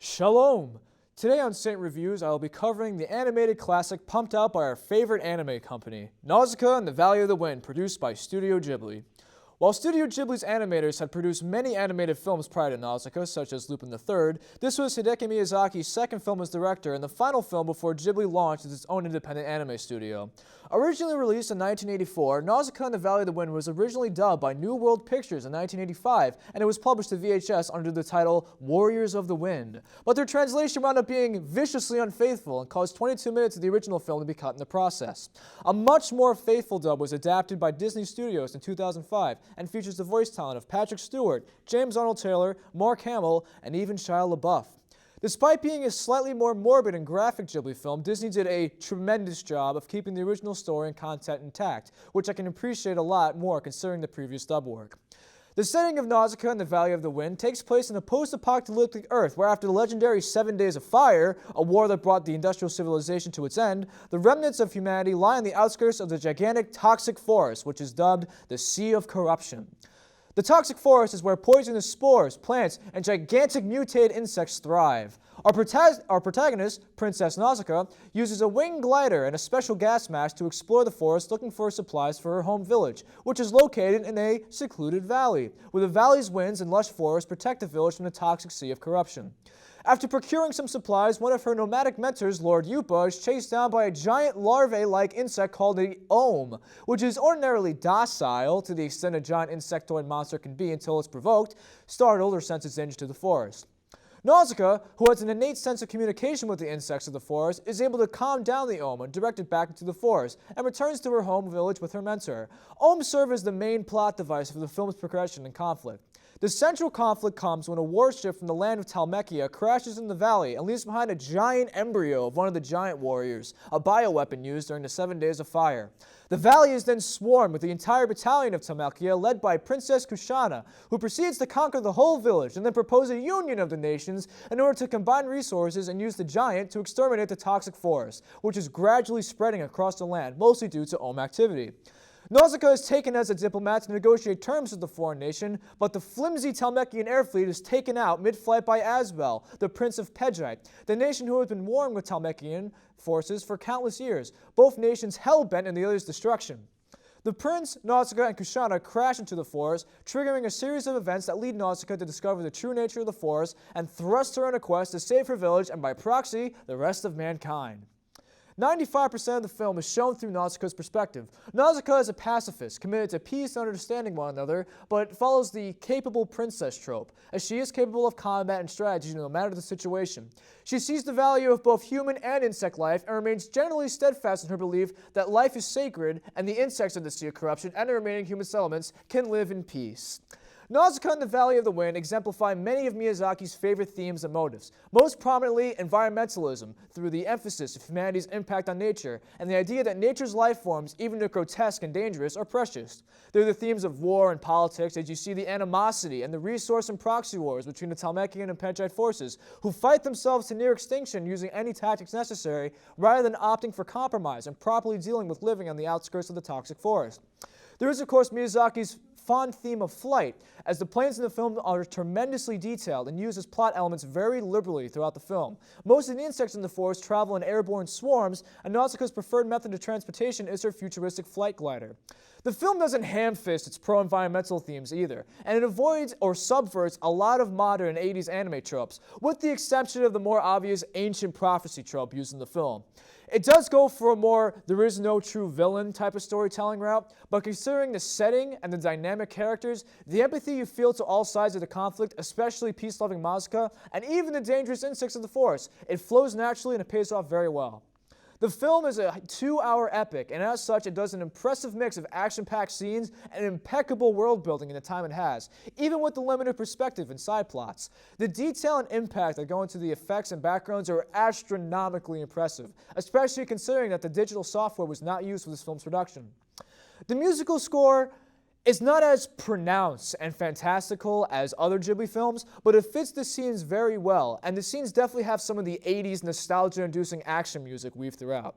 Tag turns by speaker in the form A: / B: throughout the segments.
A: Shalom! Today on Saint Reviews, I will be covering the animated classic pumped out by our favorite anime company, Nausicaa and the Valley of the Wind, produced by Studio Ghibli. While Studio Ghibli's animators had produced many animated films prior to Nausicaa, such as Lupin III, this was Hideki Miyazaki's second film as director and the final film before Ghibli launched as its own independent anime studio. Originally released in 1984, Nausicaa and the Valley of the Wind was originally dubbed by New World Pictures in 1985, and it was published to VHS under the title Warriors of the Wind. But their translation wound up being viciously unfaithful and caused 22 minutes of the original film to be cut in the process. A much more faithful dub was adapted by Disney Studios in 2005 and features the voice talent of Patrick Stewart, James Arnold Taylor, Mark Hamill, and even Shia LaBeouf. Despite being a slightly more morbid and graphic Ghibli film, Disney did a tremendous job of keeping the original story and content intact, which I can appreciate a lot more considering the previous dub work. The setting of Nausicaa and the Valley of the Wind takes place in a post-apocalyptic Earth where after the legendary 7 Days of Fire, a war that brought the industrial civilization to its end, the remnants of humanity lie on the outskirts of the gigantic toxic forest, which is dubbed the Sea of Corruption. The toxic forest is where poisonous spores, plants, and gigantic mutated insects thrive. Our protagonist, Princess Nausicaa, uses a winged glider and a special gas mask to explore the forest looking for supplies for her home village, which is located in a secluded valley, where the valley's winds and lush forests protect the village from the toxic Sea of Corruption. After procuring some supplies, one of her nomadic mentors, Lord Yupa, is chased down by a giant larvae-like insect called the Ohm, which is ordinarily docile to the extent a giant insectoid monster can be until it's provoked, startled, or senses danger to the forest. Nausicaa, who has an innate sense of communication with the insects of the forest, is able to calm down the Ohm and direct it back into the forest, and returns to her home village with her mentor. Ohms serve as the main plot device for the film's progression and conflict. The central conflict comes when a warship from the land of Talmechia crashes in the valley and leaves behind a giant embryo of one of the giant warriors, a bioweapon used during the 7 Days of Fire. The valley is then swarmed with the entire battalion of Talmechia led by Princess Kushana, who proceeds to conquer the whole village and then propose a union of the nations in order to combine resources and use the giant to exterminate the toxic forest, which is gradually spreading across the land, mostly due to Ohm activity. Nausicaa is taken as a diplomat to negotiate terms with the foreign nation, but the flimsy Talmechian air fleet is taken out mid-flight by Asbel, the Prince of Pedjite, the nation who has been warring with Talmechian forces for countless years, both nations hell-bent in the other's destruction. The prince, Nausicaa, and Kushana crash into the forest, triggering a series of events that lead Nausicaa to discover the true nature of the forest and thrust her on a quest to save her village and, by proxy, the rest of mankind. 95% of the film is shown through Nausicaa's perspective. Nausicaa is a pacifist, committed to peace and understanding one another, but follows the capable princess trope, as she is capable of combat and strategy no matter the situation. She sees the value of both human and insect life and remains generally steadfast in her belief that life is sacred and the insects of the Sea of Corruption and the remaining human settlements can live in peace. Nausicaa and the Valley of the Wind exemplify many of Miyazaki's favorite themes and motives, most prominently environmentalism, through the emphasis of humanity's impact on nature, and the idea that nature's life forms, even if grotesque and dangerous, are precious. They're the themes of war and politics, as you see the animosity and the resource and proxy wars between the Talmechian and Pedjite forces, who fight themselves to near extinction using any tactics necessary, rather than opting for compromise and properly dealing with living on the outskirts of the toxic forest. There is, of course, Miyazaki's fond theme of flight, as the planes in the film are tremendously detailed and use as plot elements very liberally throughout the film. Most of the insects in the forest travel in airborne swarms, and Nausicaa's preferred method of transportation is her futuristic flight glider. The film doesn't ham-fist its pro-environmental themes either, and it avoids or subverts a lot of modern 80s anime tropes, with the exception of the more obvious ancient prophecy trope used in the film. It does go for a more there is no true villain type of storytelling route, but considering the setting and the dynamic characters, the empathy you feel to all sides of the conflict, especially peace-loving Nausicaa, and even the dangerous insects of the forest, it flows naturally and it pays off very well. The film is a 2-hour epic, and as such, it does an impressive mix of action-packed scenes and impeccable world-building in the time it has, even with the limited perspective and side plots. The detail and impact that go into the effects and backgrounds are astronomically impressive, especially considering that the digital software was not used for this film's production. The musical score is not as pronounced and fantastical as other Ghibli films, but it fits the scenes very well, and the scenes definitely have some of the 80s nostalgia-inducing action music weaved throughout.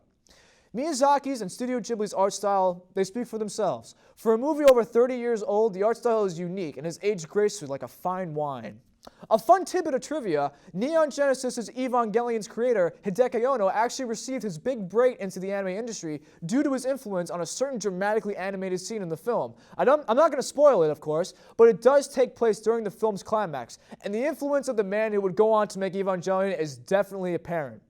A: Miyazaki's and Studio Ghibli's art style, they speak for themselves. For a movie over 30 years old, the art style is unique and has aged gracefully like a fine wine. A fun tidbit of trivia, Neon Genesis' Evangelion's creator, Hideki Ono, actually received his big break into the anime industry due to his influence on a certain dramatically animated scene in the film. I'm not going to spoil it, of course, but it does take place during the film's climax, and the influence of the man who would go on to make Evangelion is definitely apparent.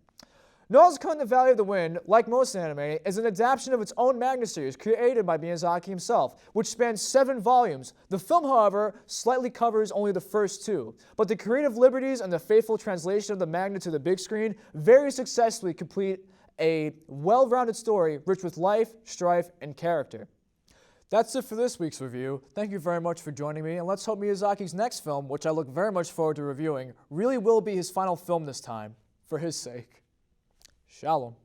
A: Nausicaa and the Valley of the Wind, like most anime, is an adaptation of its own manga series created by Miyazaki himself, which spans 7 volumes. The film, however, slightly covers only the first 2, but the creative liberties and the faithful translation of the manga to the big screen very successfully complete a well-rounded story rich with life, strife, and character. That's it for this week's review. Thank you very much for joining me, and let's hope Miyazaki's next film, which I look very much forward to reviewing, really will be his final film this time, for his sake. Shalom.